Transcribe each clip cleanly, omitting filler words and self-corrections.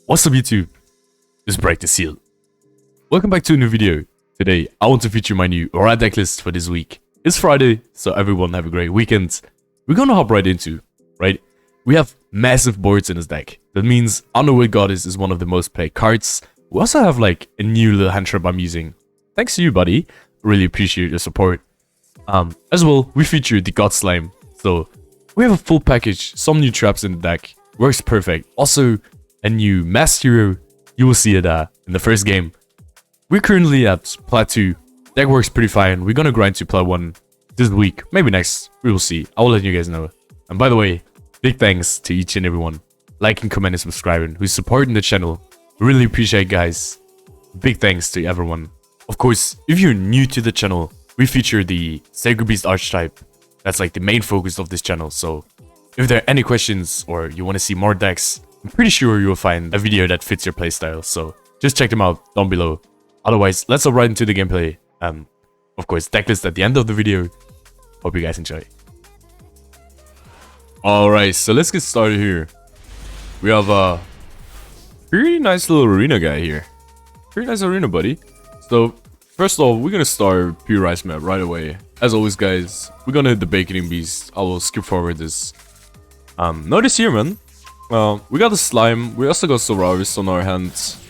What's up YouTube? It's Break the Seal. Welcome back to a new video. Today I want to feature my new Uria decklist for this week. It's Friday, so everyone have a great weekend. We're gonna hop right into, right? We have massive boards in this deck. That means Underworld Goddess is one of the most played cards. We also have like a new little hand trap I'm using. Thanks to you, buddy. Really appreciate your support. As well, we feature the Godslime. So we have a full package, some new traps in the deck. Works perfect. Also, a new masked hero. You will see it in the first game. We're currently at Plat 2. Deck works pretty fine. We're gonna grind to Plat 1 this week. Maybe next. We will see. I will let you guys know. And by the way, big thanks to each and everyone liking, commenting, subscribing, who's supporting the channel. Really appreciate it, guys. Big thanks to everyone. Of course, if you're new to the channel, we feature the Sacred Beast archetype. That's like the main focus of this channel. So if there are any questions or you want to see more decks, I'm pretty sure you will find a video that fits your playstyle. So just check them out down below. Otherwise, let's hop right into the gameplay. Of course, decklist at the end of the video. Hope you guys enjoy. Alright, so let's get started here. We have a pretty nice little arena guy here. Pretty nice arena, buddy. So first off, we're gonna start pure ice map right away. As always, guys, we're gonna hit the Baconing Beast. I will skip forward this. Notice here, man. We got the slime. We also got Solaris on our hands.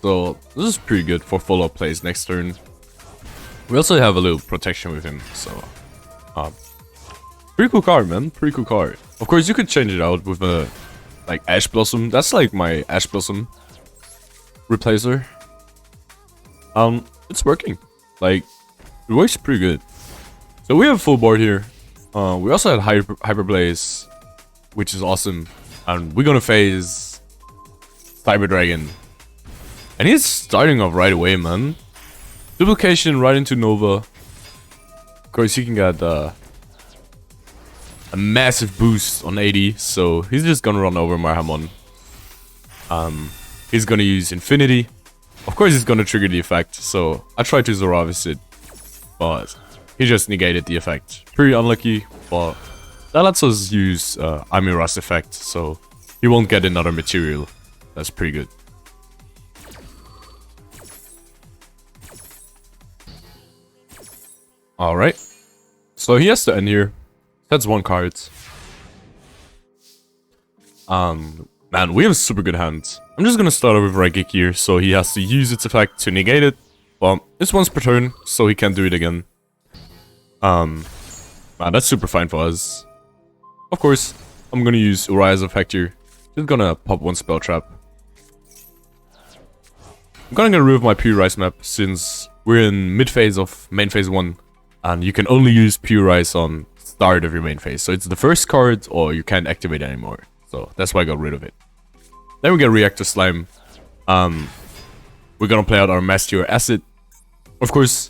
So this is pretty good for follow-up plays next turn. We also have a little protection with him. So pretty cool card, man. Pretty cool card. Of course, you could change it out with a like Ash Blossom. That's like my Ash Blossom replacer. It's working. Like, it works pretty good. So we have a full board here. We also had Hyper Blaze, which is awesome. And we're gonna phase Cyber Dragon. And he's starting off right away, man. Duplication right into Nova. Of course, he can get a massive boost on 80. So he's just gonna run over Marhamon. He's gonna use Infinity. Of course, he's gonna trigger the effect. So I tried to Zoravis it, but he just negated the effect. Pretty unlucky, but that lets us use Amira's effect, so he won't get another material. That's pretty good. Alright. So he has to end here. That's one card. Man, we have a super good hand. I'm just gonna start with Raigeki here, so he has to use its effect to negate it. Well, it's once per turn, so he can't do it again. Man, that's super fine for us. Of course, I'm gonna use Uria's effect here. Just gonna pop one spell trap. I'm gonna get rid of my pure ice map since we're in mid phase of main phase 1, and you can only use pure ice on start of your main phase. So it's the first card, or you can't activate it anymore. So that's why I got rid of it. Then we get Reactor Slime. We're gonna play out our Master Acid. Of course,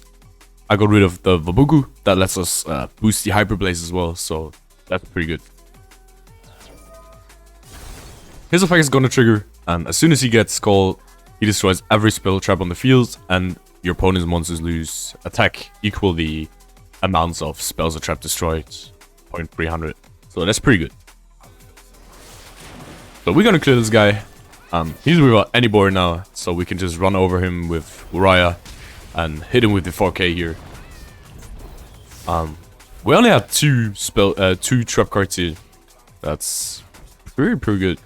I got rid of the Vabugu. That lets us boost the Hyper Blaze as well. So that's pretty good. His effect is gonna trigger, and as soon as he gets called, he destroys every spell trap on the field, and your opponent's monsters lose attack equal the amounts of spells or trap destroyed, 0.300. So that's pretty good. So we're gonna clear this guy. He's without any board now, so we can just run over him with Uria and hit him with the 4K here. We only have two trap cards here. That's pretty good.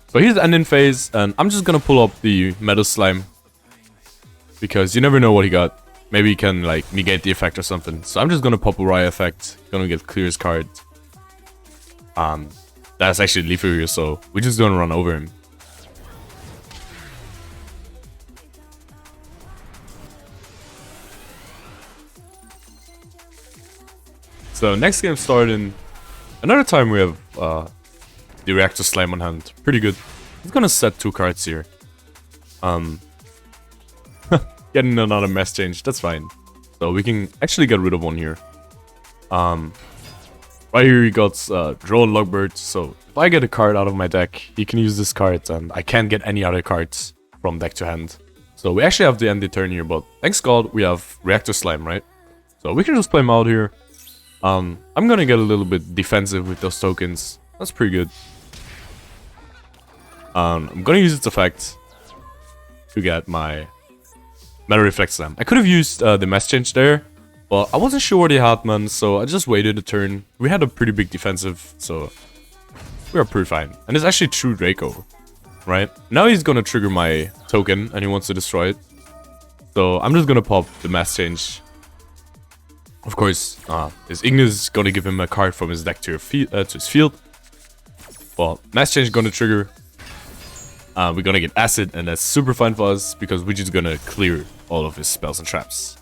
So here's the ending phase, and I'm just gonna pull up the Metal Slime because you never know what he got. Maybe he can like negate the effect or something. So I'm just gonna pop Uria effect. Gonna get clear his card. That's actually lethal here, so we're just gonna run over him. So next game starting. Another time we have the Reactor Slime on hand. Pretty good. He's gonna set 2 cards here. Getting another mess change, that's fine. So we can actually get rid of one here. Right here he got Draw Logbird. So if I get a card out of my deck, he can use this card, and I can't get any other cards from deck to hand. So we actually have to end the turn here, but thanks God we have Reactor Slime, right? So we can just play him out here. I'm gonna get a little bit defensive with those tokens. That's pretty good. I'm gonna use its effect to get my Metal Reflect Slam. I could have used the mass change there, but I wasn't sure what he had, man, so I just waited a turn. We had a pretty big defensive, so we are pretty fine. And it's actually true DRACO, right? Now he's gonna trigger my token, and he wants to destroy it. So I'm just gonna pop the mass change. Of course, his Ignis is gonna give him a card from his deck to his field. Well, mass change is gonna trigger. We're gonna get acid, and that's super fine for us because we're just gonna clear all of his spells and traps.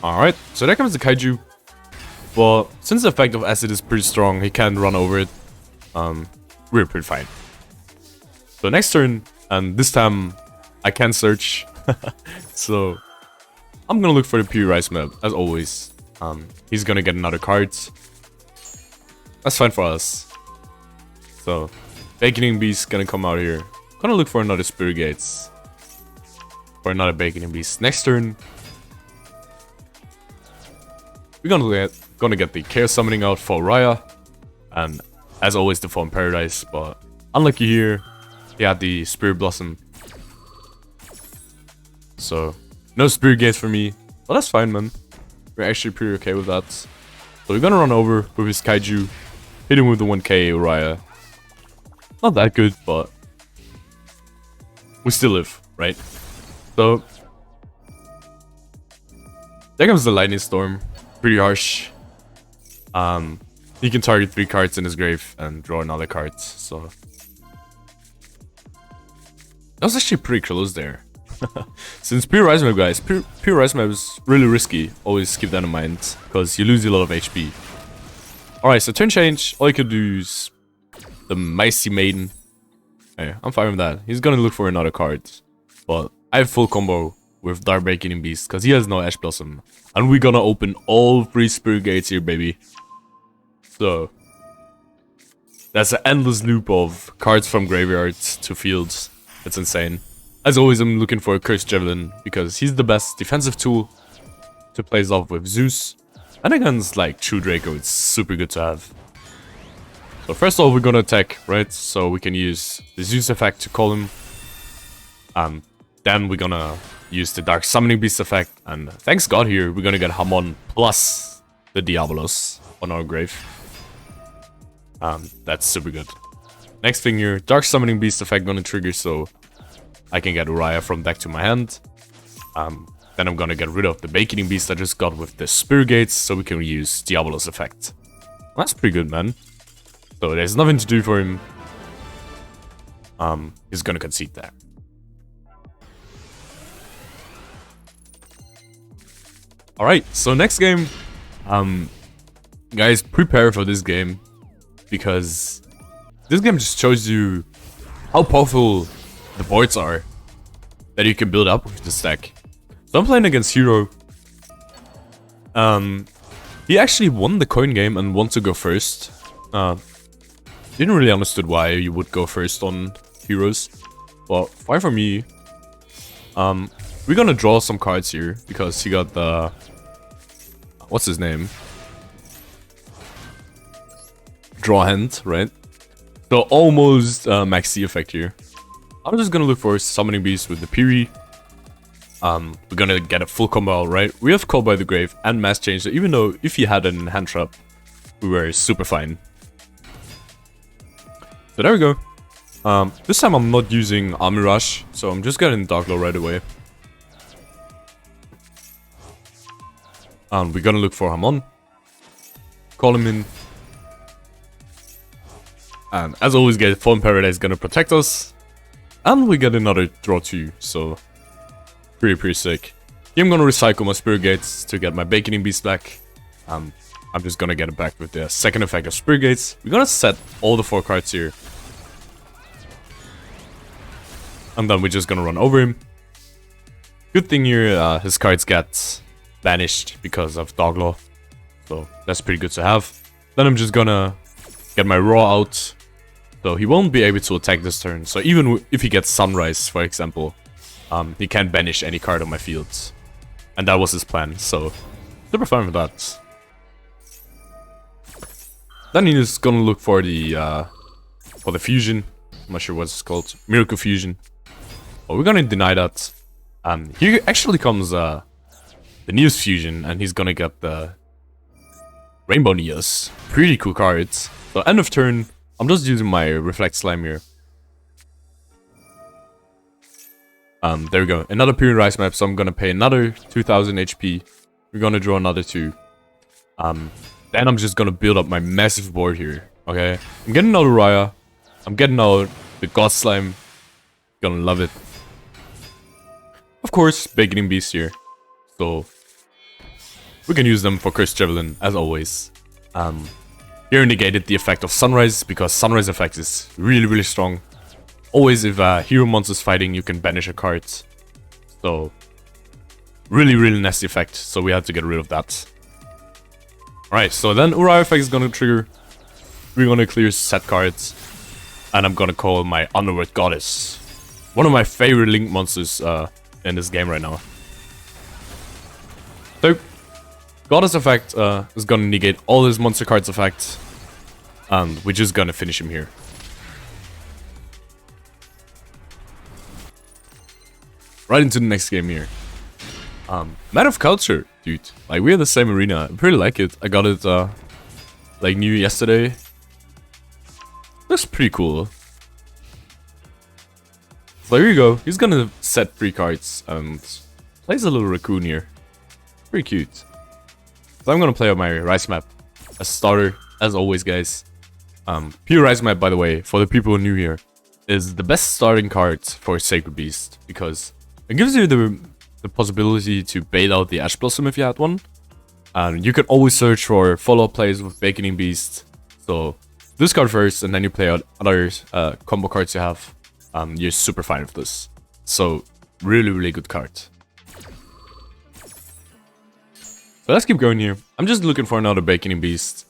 Alright, so there comes the kaiju. Well, since the effect of acid is pretty strong, he can't run over it. We're pretty fine. So next turn, and this time I can search. So I'm gonna look for the pure rice map as always. He's gonna get another card. That's fine for us. So Baconing Beast gonna come out here. Gonna look for another Spirit Gates. For another Baconing Beast. Next turn, we're gonna get the Chaos Summoning out for Uria. And as always, the Fallen Paradise. But unlucky here, he had the Spirit Blossom. So no Spirit Gates for me. But that's fine, man. We're actually pretty okay with that. So we're gonna run over with his kaiju. Hit him with the 1k Uria. Not that good, but we still live, right? So there comes the Lightning Storm. Pretty harsh. He can target 3 cards in his grave and draw another card. So that was actually pretty close there. Since pure Rise Map, guys, pure Rise Map is really risky. Always keep that in mind because you lose a lot of HP. Alright, so turn change. All you can do is the Mighty Maiden. Hey, I'm fine with that. He's gonna look for another card. But I have full combo with Dark Baconing Beast because he has no Ash Blossom. And we're gonna open all 3 Spirit Gates here, baby. So that's an endless loop of cards from graveyards to fields. It's insane. As always, I'm looking for a Cursed Javelin because he's the best defensive tool to place off with Zeus. And against like true DRACO, it's super good to have. So first of all, we're gonna attack, right? So we can use the Zeus effect to call him. Then we're gonna use the Dark Summoning Beast effect. And thanks God here, we're gonna get Hamon plus the Diabolos on our grave. That's super good. Next thing here, Dark Summoning Beast effect gonna trigger, so I can get Uria from deck to my hand. Then I'm gonna get rid of the Baconing Beast I just got with the Spirit Gates, so we can use Diabolos effect. That's pretty good, man. So there's nothing to do for him. He's gonna concede there. Alright, so next game. Guys, prepare for this game. Because this game just shows you how powerful the boards are that you can build up with this deck. So I'm playing against Hero. He actually won the coin game and wanted to go first. Didn't really understood why you would go first on Heroes. But fine for me. We're gonna draw some cards here because he got the... What's his name? Draw hand, right? So almost maxi effect here. I'm just gonna look for Summoning Beast with the Piri. We're gonna get a full combo out, right? We have Call by the Grave and Mass Change, so even though if he had an hand trap, we were super fine. So there we go. This time I'm not using Army Rush, so I'm just getting Dark Glow right away. We're gonna look for Hamon. Call him in. And as always, get Fallen Paradise gonna protect us. And we get another draw 2, so pretty sick. Here I'm gonna recycle my Spirit Gates to get my Baconing Beast back. I'm just gonna get it back with the second effect of Spirit Gates. We're gonna set all the 4 cards here. And then we're just gonna run over him. Good thing here, his cards get banished because of Doglaw. So that's pretty good to have. Then I'm just gonna get my Raw out. So he won't be able to attack this turn. So even if he gets Sunrise, for example, he can't banish any card on my field. And that was his plan, so super fine with that. Then he's gonna look for the fusion. I'm not sure what it's called. Miracle Fusion. But we're gonna deny that. Here actually comes the Neos Fusion, and he's gonna get the Rainbow Neos. Pretty cool cards. So end of turn, I'm just using my Reflect Slime here. There we go. Another Period Rise map, so I'm gonna pay another 2000 HP. We're gonna draw another 2. Then I'm just gonna build up my massive board here. Okay? I'm getting out Uria. I'm getting out the Godslime. Gonna love it. Of course, Baconing Beast here. So we can use them for Cursed Javelin, as always. Here negated the effect of Sunrise, because Sunrise effect is really, really strong. Always, if a hero monster's fighting, you can banish a card. So, really, really nasty effect. So we had to get rid of that. Alright, so then Uria effect is gonna trigger. We're gonna clear set cards. And I'm gonna call my Underworld Goddess. One of my favorite Link monsters in this game right now. So, Goddess effect is gonna negate all his monster cards effect. And we're just gonna finish him here. Right into the next game here. Man of Culture, dude. Like, we're in the same arena. I pretty like it. I got it, like, new yesterday. Looks pretty cool. So here you go. He's gonna set 3 cards and plays a little raccoon here. Pretty cute. So I'm gonna play on my Rise map as starter, as always, guys. Pure Rise map, by the way, for the people who are new here, is the best starting card for Sacred Beast, because it gives you the possibility to bait out the Ash Blossom if you had one. And you can always search for follow-up plays with Baconing Beast. So discard first, and then you play out other combo cards you have. You're super fine with this. So, really, really good card. So let's keep going here. I'm just looking for another Baconing Beast.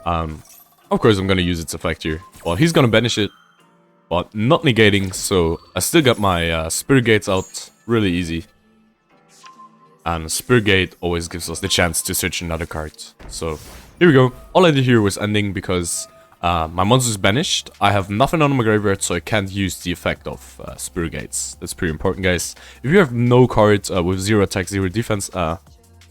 Of course, I'm gonna use its effect here. Well, he's gonna banish it, but not negating, so I still got my Spirit Gates out. Really easy. And Spirit Gate always gives us the chance to search another card. So, here we go. All I did here was ending because my monster's banished. I have nothing on my graveyard, so I can't use the effect of Spirit Gates. That's pretty important, guys. If you have no cards with 0 attack, 0 defense,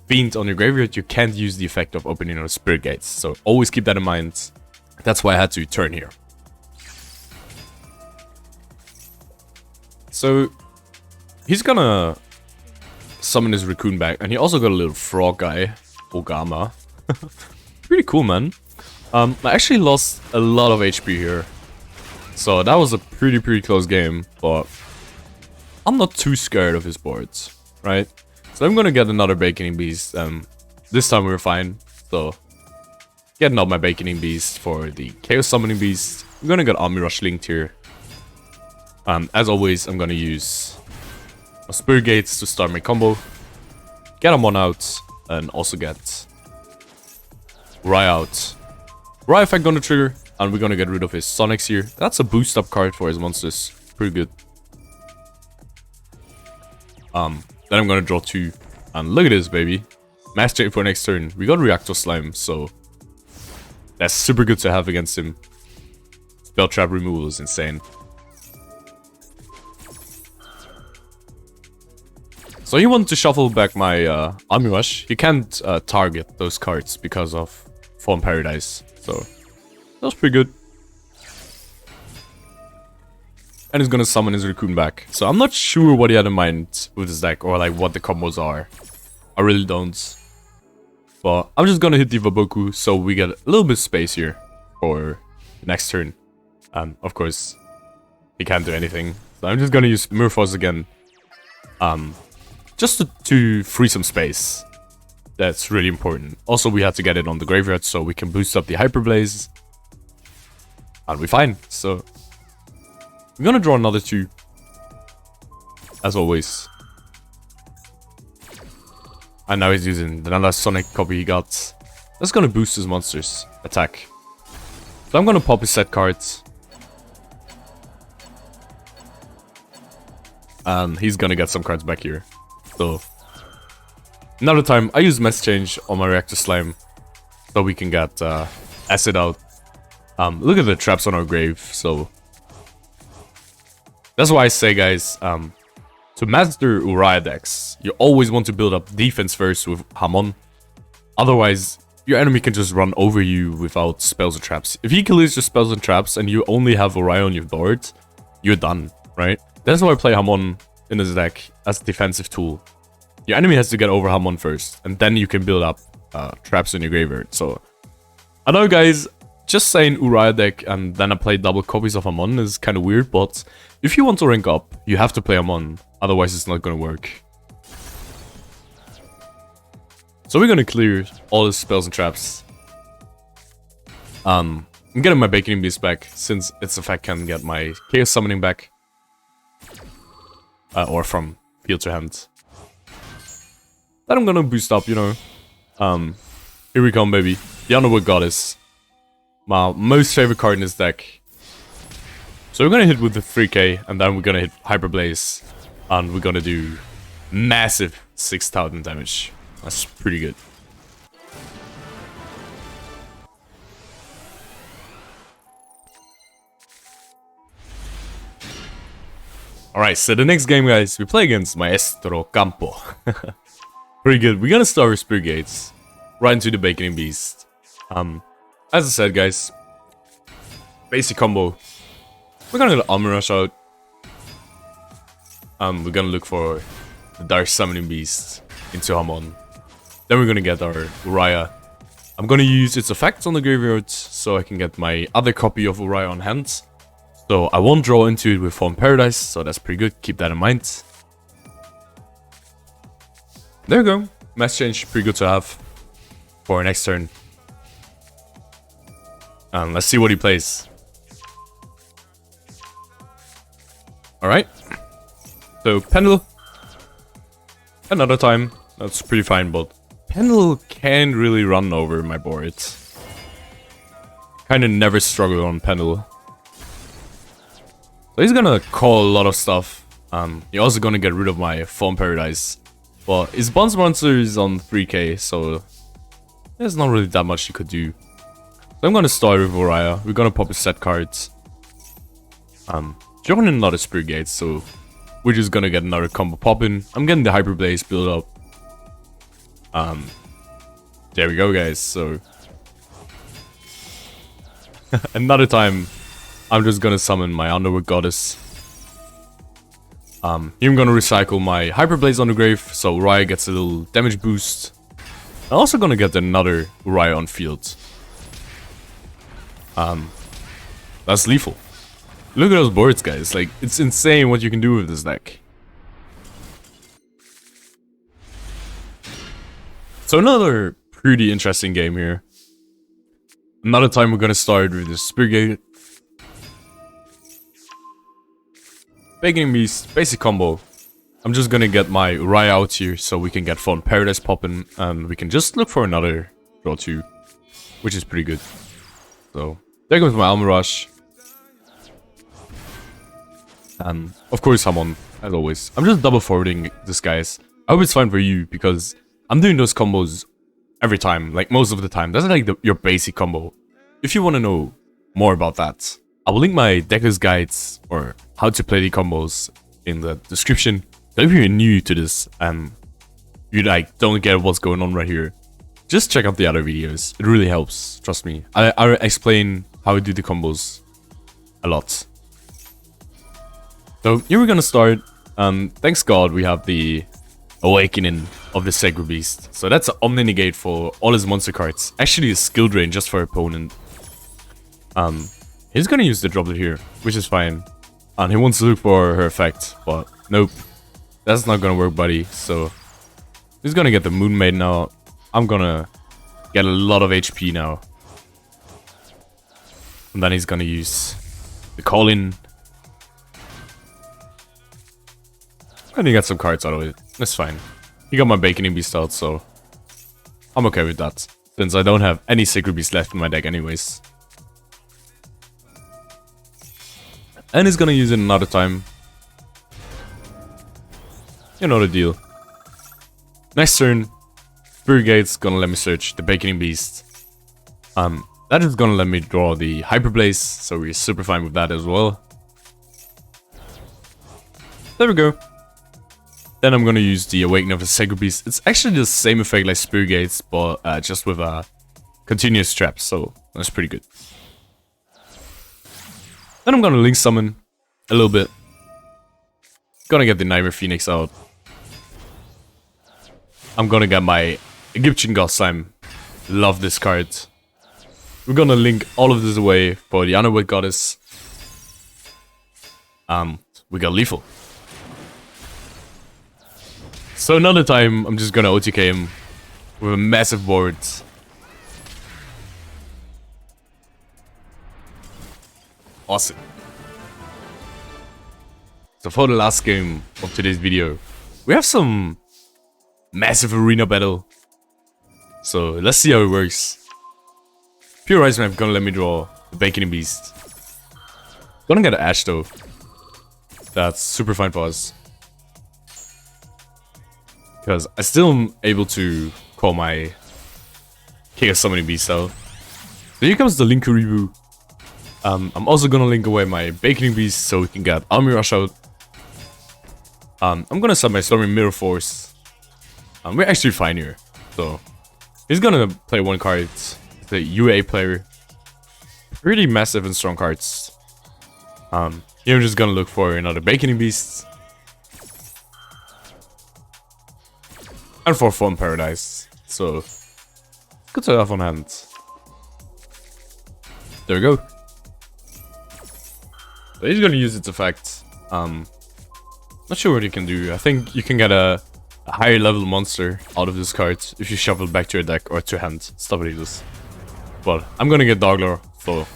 Fiend on your graveyard, you can't use the effect of opening those Spirit Gates. So always keep that in mind. That's why I had to turn here. So he's gonna summon his raccoon back, and he also got a little frog guy, Ogama. Pretty cool, man. I actually lost a lot of HP here, so that was a pretty close game, but I'm not too scared of his boards, right? So I'm gonna get another Baconing Beast. This time we were fine, so getting out my Baconing Beast for the Chaos Summoning Beast. I'm gonna get Army Rush linked here. As always, I'm gonna use my Spirit Gates to start my combo, get him one out, and also get Uria out. Uria effect gonna trigger, and we're gonna get rid of his Sonics here. That's a boost up card for his monsters. Pretty good. Then I'm gonna draw 2. And look at this, baby. Mass Chain for next turn. We got Reactor Slime, so that's super good to have against him. Spell Trap removal is insane. So he wanted to shuffle back my Army Rush. He can't target those cards because of Fallen Paradise. So that was pretty good. And he's gonna summon his Raccoon back. So I'm not sure what he had in mind with his deck, or like what the combos are. I really don't. But I'm just gonna hit the Vaboku so we get a little bit of space here for the next turn. Of course, he can't do anything. So I'm just gonna use Murphos again. Just to free some space. That's really important. Also, we had to get it on the graveyard so we can boost up the Hyperblaze. And we're fine. So I'm gonna draw another 2. As always. And now he's using another Sonic copy he got. That's gonna boost his monster's attack. So I'm gonna pop his set cards. And he's gonna get some cards back here. So another time I use Mess Change on my Reactor Slime. So we can get acid out. Look at the traps on our grave, so that's why I say, guys, to master Uria decks, you always want to build up defense first with Hamon. Otherwise, your enemy can just run over you without spells or traps. If he kills your spells and traps and you only have Uria on your board, you're done, right? That's why I play Hamon in this deck as a defensive tool. Your enemy has to get over Hamon first, and then you can build up traps in your graveyard. So, I know, guys, just saying Uria deck and then I play double copies of Hamon is kind of weird, but if you want to rank up, you have to play Hamon, otherwise it's not going to work. So we're going to clear all the spells and traps. I'm getting my Baconing Beast back, since its effect can get my Chaos Summoning back. Or from field to hand. That I'm going to boost up, you know. Here we come, baby. The Underworld Goddess. My most favorite card in this deck. So we're gonna hit with the 3k, and then we're gonna hit Hyper Blaze, and we're gonna do massive 6,000 damage. That's pretty good. Alright, so the next game, guys, we play against Maestro Campo. Pretty good. We're gonna start with Spirit Gates, right into the Baconing Beast. As I said, guys, basic combo. We're gonna get Armor Rush out. We're gonna look for the Dark Summoning Beast into Hamon. Then we're gonna get our Uria. I'm gonna use its effects on the graveyard so I can get my other copy of Uria on hand. So I won't draw into it with Fallen Paradise, so that's pretty good. Keep that in mind. There we go. Mass change, pretty good to have for our next turn. Let's see what he plays. Alright. So, Pendulum. Another time. That's pretty fine, but Pendulum can't really run over my board. Kinda never struggle on Pendulum. So he's gonna call a lot of stuff. He's also gonna get rid of my Fallen Paradise. But his Bounce Monster is on 3k, so there's not really that much you could do. So I'm gonna start with Uria. We're gonna pop his set cards. Drawing in another Spirit Gate, so we're just gonna get another combo popping. I'm getting the Hyper Blaze build up. There we go, guys. So another time, I'm just gonna summon my Underworld Goddess. Here I'm gonna recycle my Hyper Blaze on the grave, so Uria gets a little damage boost. I'm also gonna get another Uria on field. That's lethal. Look at those boards, guys. Like, it's insane what you can do with this deck. So another pretty interesting game here. Another time we're gonna start with the Spirit Gate. Baconing Beast, basic combo. I'm just gonna get my Uria out here so we can get Fallen Paradise popping, and we can just look for another draw 2, which is pretty good. So there goes my Armor Rush. And of course Hamon, as always. I'm just double forwarding this, guys. I hope it's fine for you, because I'm doing those combos every time, like most of the time. That's like your basic combo. If you want to know more about that, I will link my Decklist guides or how to play the combos in the description. So if you're new to this and you like don't get what's going on right here, just check out the other videos. It really helps, trust me. I explain how I do the combos a lot. So here we're gonna start. Thanks God we have the Awakening of the Sacred Beast. So that's an Omni Negate for all his monster cards. Actually a skill drain just for opponent. He's gonna use the droplet here, which is fine. And he wants to look for her effect, but nope. That's not gonna work, buddy. So he's gonna get the Moon Maiden out. I'm gonna get a lot of HP now. And then he's gonna use the Call-In. And he got some cards out of it. That's fine. He got my Baconing Beast out, so I'm okay with that. Since I don't have any Sacred Beast left in my deck anyways. And he's gonna use it another time. You know the deal. Next turn, Spirit Gate's gonna let me search the Baconing Beast. That is gonna let me draw the Hyper Blaze, so we're super fine with that as well. There we go. Then I'm gonna use the Awakening of the Sacred Beast. It's actually the same effect like Spirit Gates, but just with a continuous trap, so that's pretty good. Then I'm gonna Link Summon a little bit. Gonna get the Nightmare Phoenix out. I'm gonna get my Egyptian Godslime. Love this card. We're gonna link all of this away for the Underworld Goddess. We got Lethal. So another time, I'm just gonna OTK him with a massive board. Awesome. So for the last game of today's video, we have some massive arena battle. So let's see how it works. Pure Ice Map gonna let me draw the Awakening Beast. Gonna get an Ash though. That's super fine for us. Because I still am able to call my King of Summoning Beast out. So here comes the Linkuribu. I'm also gonna link away my Awakening Beast so we can get Army Rush out. I'm gonna set my Storming Mirror Force. We're actually fine here. So he's gonna play one card. The UA player. Pretty massive and strong cards. Here I'm just gonna look for another Awakening Beast. And for Fallen Paradise. So good to have on hand. There we go. So he's gonna use its effect. Not sure what you can do. I think you can get a higher level monster out of this card if you shuffle back to your deck or to hand. Stuff like this. But I'm gonna get Doglor, so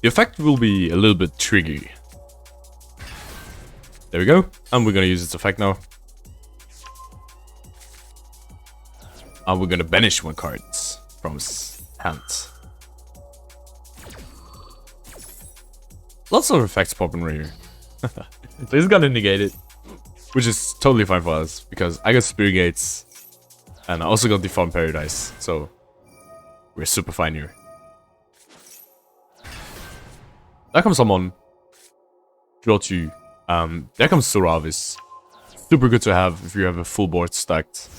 the effect will be a little bit tricky. There we go. And we're gonna use its effect now. And we're gonna banish one card from his hand. Lots of effects popping right here. So he's gonna negate it, which is totally fine for us because I got Spirit Gates and I also got the Fallen Paradise, so we're super fine here. There comes someone. Draw 2. There comes Suravis. Super good to have if you have a full board stacked.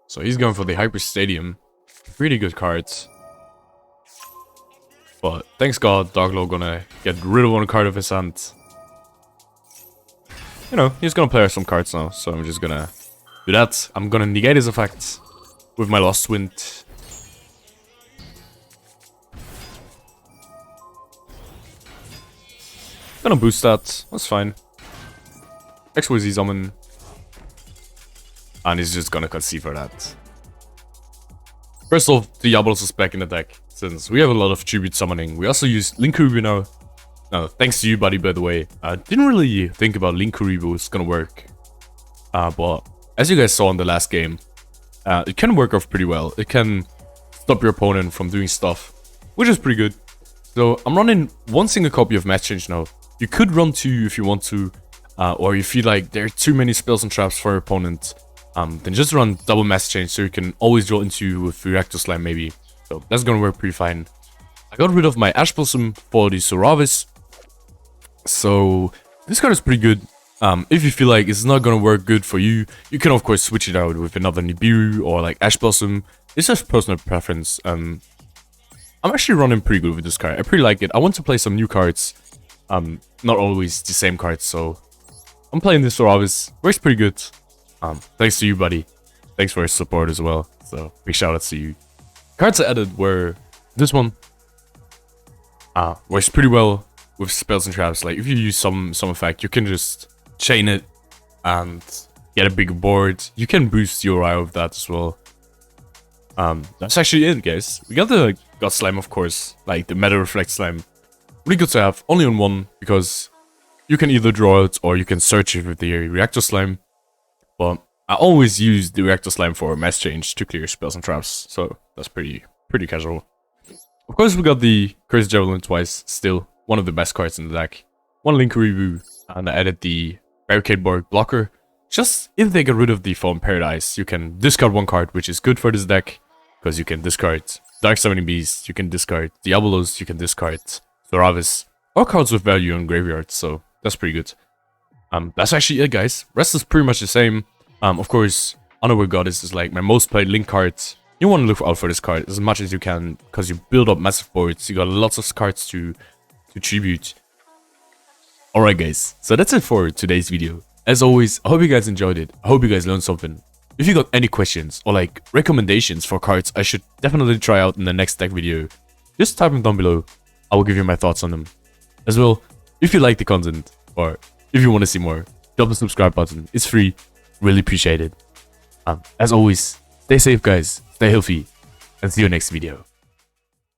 So he's going for the Hyper Stadium. Really good cards. But thanks God, Doglor gonna get rid of one card of his hand. You know, he's gonna play some cards now, so I'm just gonna do that. I'm gonna negate his effect with my Lost Wind. Gonna boost that, that's fine. XYZ summon. And he's just gonna concede for that. First off, Diablos is back in the deck, since we have a lot of tribute summoning. We also use Linkuribu now. Now, thanks to you, buddy, by the way. I didn't really think about Linkuribu was gonna work. But as you guys saw in the last game, it can work off pretty well. It can stop your opponent from doing stuff, which is pretty good. So I'm running one single copy of Match Change now. You could run 2 if you want to, or you feel like there are too many spells and traps for your opponent. Then just run double Mass Change so you can always draw into with Reactor Slime maybe. So that's gonna work pretty fine. I got rid of my Ash Blossom for the Suravis. So this card is pretty good. If you feel like it's not gonna work good for you, you can of course switch it out with another Nibiru or like Ash Blossom. It's just personal preference. I'm actually running pretty good with this card. I pretty like it. I want to play some new cards. Not always the same cards, so I'm playing this Suravis. Works pretty good. Thanks to you, buddy. Thanks for your support as well. So big shout outs to you. Cards I added were this one. Works pretty well with spells and traps. Like if you use some effect, you can just chain it and get a bigger board. You can boost your Uria with that as well. That's actually it, guys. We got the Godslime, of course, like the Meta Reflect Slime. Really good to have, only on one, because you can either draw it or you can search it with the Reactor Slime. But I always use the Reactor Slime for Mass Change to clear spells and traps, so that's pretty casual. Of course, we got the Cursed Javelin twice, still one of the best cards in the deck. One Linkuribu, and I added the Barricade Board blocker, just if they get rid of the Fallen Paradise, you can discard one card, which is good for this deck, because you can discard Dark Summoning Beast, you can discard Diabolos, you can discard Thoravis, or cards with value in graveyards, so that's pretty good. That's actually it, guys. Rest is pretty much the same. Of course, Underworld Goddess is like my most played link card. You want to look out for this card as much as you can, because you build up massive boards, you got lots of cards to tribute. Alright guys, so that's it for today's video. As always, I hope you guys enjoyed it. I hope you guys learned something. If you got any questions or like recommendations for cards I should definitely try out in the next deck video, just type them down below. I will give you my thoughts on them. As well, if you like the content or if you want to see more, drop the subscribe button. It's free. Really appreciate it. As always, stay safe guys, stay healthy, and see you next video.